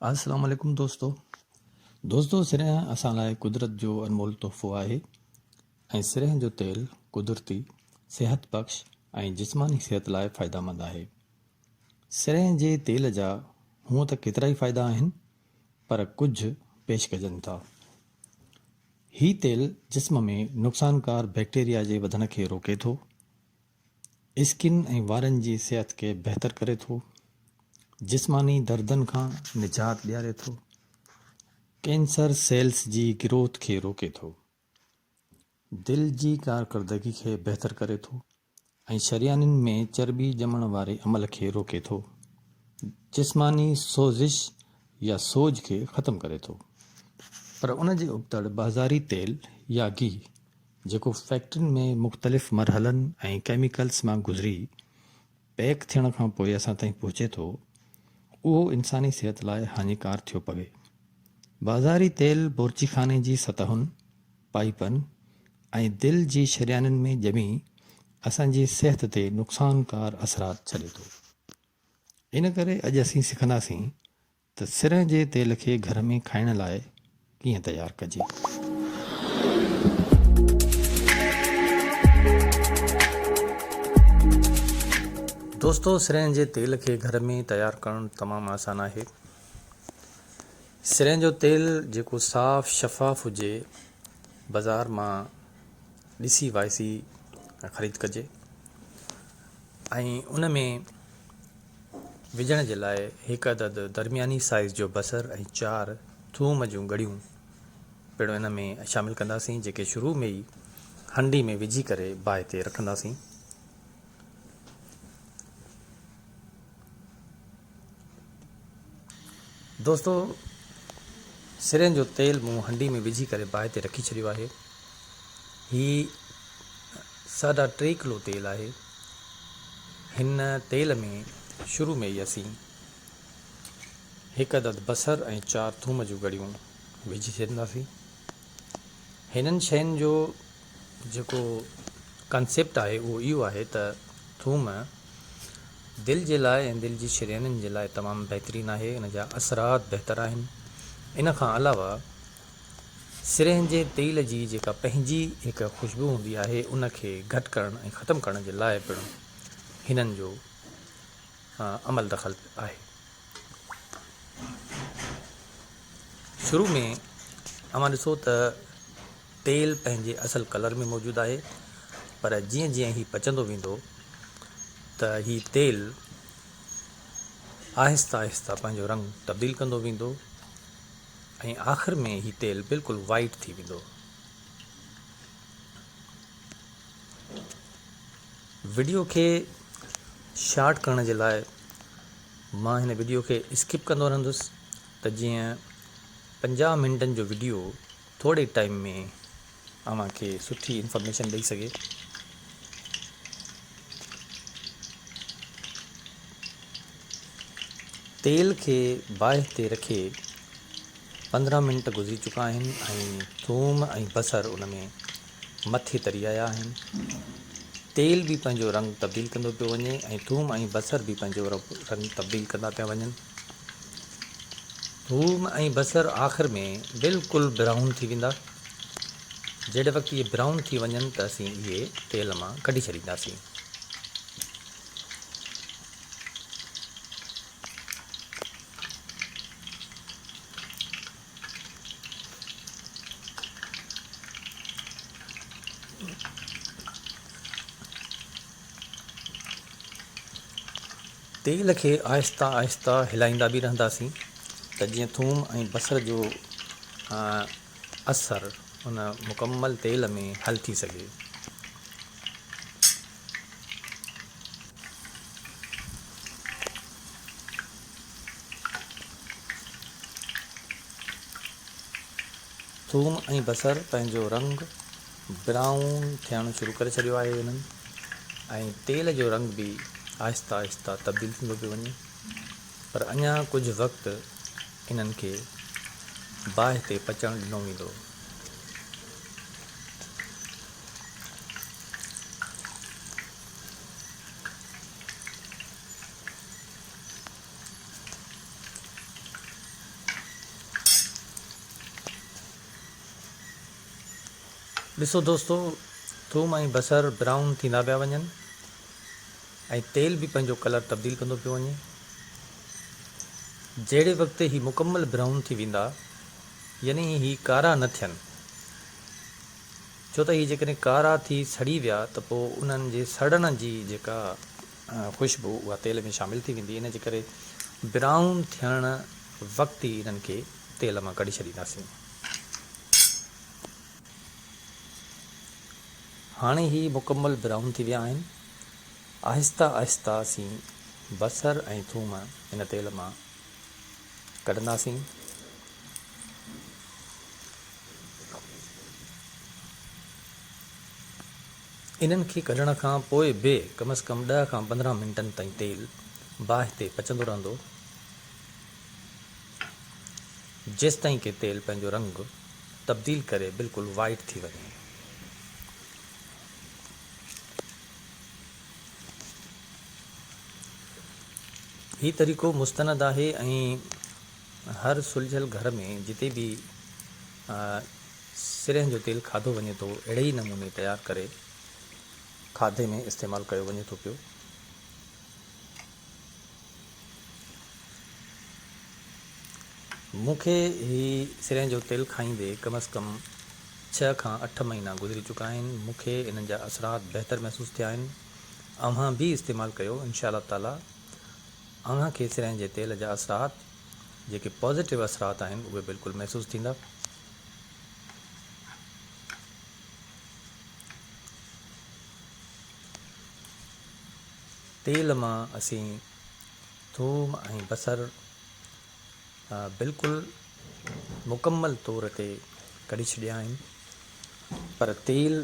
अस्सलाम वालेकुम दोस्तों सिरह असां लाइ कुदरत जो अनमोल तोहफ़ो आहे ऐं सिरह जो तेल कुदरती सेहत बख़्श ऐं जिस्मानी सिहत लाइ फ़ाइदेमंद आहे। सिरह जे तेल जा हूअं त केतिरा ई फ़ाइदा आहिनि, पर कुझु पेश कजनि था। ही तेल जिस्म में नुक़सानकार बैक्टीरिया जे वधण खे रोके थो, स्किन ऐं वारनि जी सिहत खे बहितर करे थो, जिस्मानी दर्दनि खां निजात ॾियारे थो, कैंसर सेल्स जी ग्रोथ खे रोके थो, दिल जी कारकर्दगी खे बहितर करे थो ऐं शरियाननि में चर्बी ॼमण वारे अमल खे रोके थो, जिस्मानी सोज़िश या सोज खे ख़त्म करे थो। पर उन जे उबतड़ बाज़ारी तेल या घी जेको फैक्ट्रियुनि में मुख़्तलिफ़ मरहलनि ऐं केमिकल्स मां गुज़री पैक थियण खां पोइ असां ताईं पहुचे थो, उहो इंसानी सिहत लाइ हानिकार थियो पवे। बाज़ारी तेल बोरचीखाने जी सतहुनि, पाइपनि ऐं दिल जी शरियाननि में ॼमी असांजी सिहत ते नुक़सानकार असरात छॾे थो। इन करे अॼु असीं सिखंदासीं त सिर जे तेल खे घर में खाइण लाइ कीअं तयारु कजे। दोस्तों सिरह जे तेल खे घर में तयारु करणु तमामु आसान आहे। सिरह जो तेल जेको साफ़ शफ़ाफ़ हुजे बाज़ार मां ॾिसी वाइसी ख़रीद कजे ऐं उन में विझण जे लाइ हिकु अदद दरमियानी साइज़ जो बसर ऐं 4 थूम जूं ॻड़ियूं पहिरियों इन में शामिलु कंदासीं, जेके शुरू में ई हंडी में विझी करे बाहि ते रखंदासीं। दोस्तों सिरह जो तेल मूं हंडी में विझी करे बाहि ते रखी छॾियो आहे। ही 3.5 किलो तेल आहे। हिन तेल में शुरू में ई असीं हिकु अदद बसर ऐं 4 थूम जूं ॻड़ियूं विझी छॾींदासीं। हिननि शयुनि जो जेको कंसेप्ट आहे उहो इहो आहे त थूम दिलि जे लाइ ऐं दिलि जी शरियाननि जे लाइ तमामु बहितरीनु आहे। इन जा असरात बहितरु आहिनि। इन खां अलावा सिरह जे तेल जी जेका पंहिंजी हिकु ख़ुशबू हूंदी आहे उन खे घटि करण ऐं ख़तमु करण जे लाइ पिणु हिननि जो अमल दख़ल आहे। शुरू में अवां ॾिसो त तेल पंहिंजे असल कलर में मौजूदु आहे, पर जीअं जीअं ही पचंदो वेंदो त ही तेल आहिस्ता आहिस्ता पंहिंजो रंग तब्दील कंदो वेंदो ऐं आख़िर में ही तेल बिल्कुलु वाइट थी वेंदो। वीडियो खे शार्ट करण जे लाइ मां हिन वीडियो खे स्किप कंदो रहंदुसि त जीअं 50 मिंटनि जो वीडियो थोरे टाइम में अव्हां खे सुठी इंफॉर्मेशन ॾेई सघे। तेल खे बाहि ते रखे 15 मिंट गुज़री चुका आहिनि ऐं थूम ऐं बसर उन में मथे तरी आया आहिनि। तेल बि पंहिंजो रंग तब्दील कंदो पियो वञे ऐं थूम ऐं बसर बि पंहिंजो रंग तब्दील कंदा पिया वञनि। थूम ऐं बसर आख़िर में बिल्कुलु ब्राउन थी वेंदा। जॾहिं वक़्तु इहे ब्राउन थी वञनि त असीं इहे तेल मां कढी छॾींदासीं। तेल खे आहिस्ता आहिस्ता हिलाईंदा बि रहंदासीं त जीअं थूम ऐं बसर जो असरु उन मुकमल तेल में हल थी सघे। थूम ऐं बसर पंहिंजो रंग ब्राउन थियणु शुरू करे छॾियो आहे उन्हनि ऐं तेल जो रंग बि आहिस्ता आहिस्ता तब्दील थींदो पियो वञे, पर अञा कुझु वक़्तु इन्हनि खे बाहि ते पचणु ॾिनो वेंदो। ॾिसो दोस्तो, थूम ऐं बसर ब्राउन थींदा पिया वञनि ऐं तेल बि पंहिंजो कलर तब्दील कंदो पियो वञे। जहिड़े वक़्तु ही मुकमल ब्राउन थी वेंदा, यानी ही कारा न थियनि, छो त ही जेकॾहिं कारा थी सड़ी विया त पोइ उन्हनि जे सड़ण जी जेका ख़ुशबू उहा तेल में शामिलु थी वेंदी। इन जे करे ब्राउन थियण वक़्तु ई इन्हनि खे तेल मां कढी छॾींदासीं। हाणे ही मुकमल ब्राउन थी विया आहिनि। आहिस्ता आहिस्ता असीं बसर ऐं थूम इन तेल मां कढंदासीं। इन्हनि खे कढण खां पोइ बि कम से कम 10 खां 15 मिंटनि ताईं तेल बाहि ते पचंदो रहंदो, जेसि ताईं कि तेल पंहिंजो रंग तब्दील करे बिल्कुलु वाइट थी वञे। ही तरीक़ो मुस्तनद आहे ऐं हर सुलझियल घर में जिते बि सिरह जो तेल खाधो वञे थो, अहिड़े ई नमूने तयारु करे खाधे में इस्तेमालु कयो वञे थो पियो। मूंखे ही सिरह जो तेल खाईंदे कम से कम 6 खां 8 महीना गुज़री चुका आहिनि। मूंखे इन्हनि जा असरात बहितर महसूसु थिया आहिनि। अव्हां बि इस्तेमालु कयो, इंशा ताला अव्हां खे सिरह जे तेल जा असरात जेके पॉज़िटिव असरात आहिनि उहे बिल्कुलु महसूसु थींदा। तेल मां असीं थूम ऐं बसर बिल्कुलु मुकमल तौर ते कढी छॾिया आहिनि, पर तेल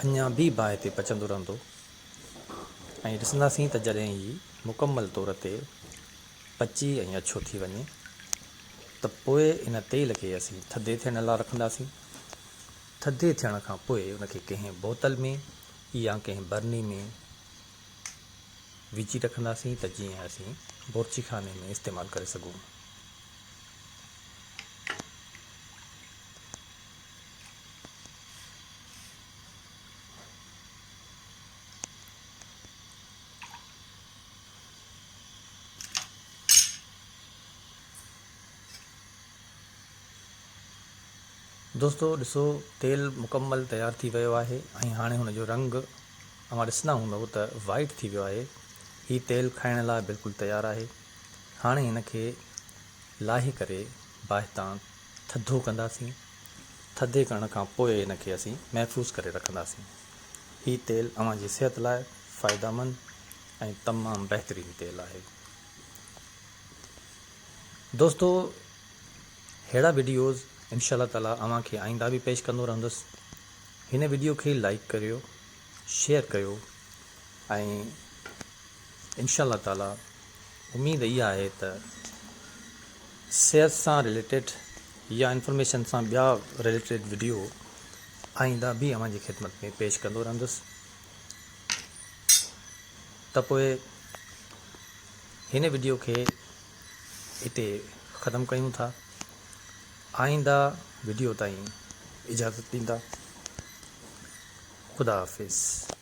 अञा बि बाहि ते पचंदो रहंदो ऐं ॾिसंदासीं त जॾहिं ही मुकमल तौर ते पची ऐं अछो थी वञे त पोइ इन तेल खे असीं थधे थियण लाइ रखंदासीं। थधे थियण खां पोइ उनखे कंहिं बोतल में या कंहिं बरनी में विझी रखंदासीं त जीअं असीं बुर्ची खाने में इस्तेमालु करे सघूं। दोस्तो ॾिसो, तेल मुकमल तयारु थी वियो आहे ऐं हाणे हुनजो रंग तव्हां ॾिसंदा हूंदव त वाइट थी वियो आहे। हीउ तेल खाइण लाइ बिल्कुलु तयारु आहे। हाणे हिन खे लाहे करे बाहि तां थधो कंदासीं। थधे करण खां पोइ हिन खे असीं महफ़ूज़ करे रखंदासीं। हीउ तेल अव्हांजी सिहत लाइ फ़ाइदेमंद ऐं तमामु बहितरीनु तेल आहे। दोस्तो, अहिड़ा वीडियोज़ इंशा ताला अव्हां खे आईंदा बि पेश कंदो रहंदुसि। हिन वीडियो खे लाइक करियो, शेयर कयो ऐं इंशा ताला उमेद इहा आहे त सिहत सां रिलेटेड या इंफॉर्मेशन सां ॿिया रिलेटेड वीडियो आईंदा बि अव्हांजी ख़िदमत में पेश कंदो रहंदुसि। त पोइ हिन वीडियो खे हिते ख़तमु कयूं था। आईंदा वीडियो ताईं इजाज़त ॾींदा। ख़ुदा हाफ़िज़।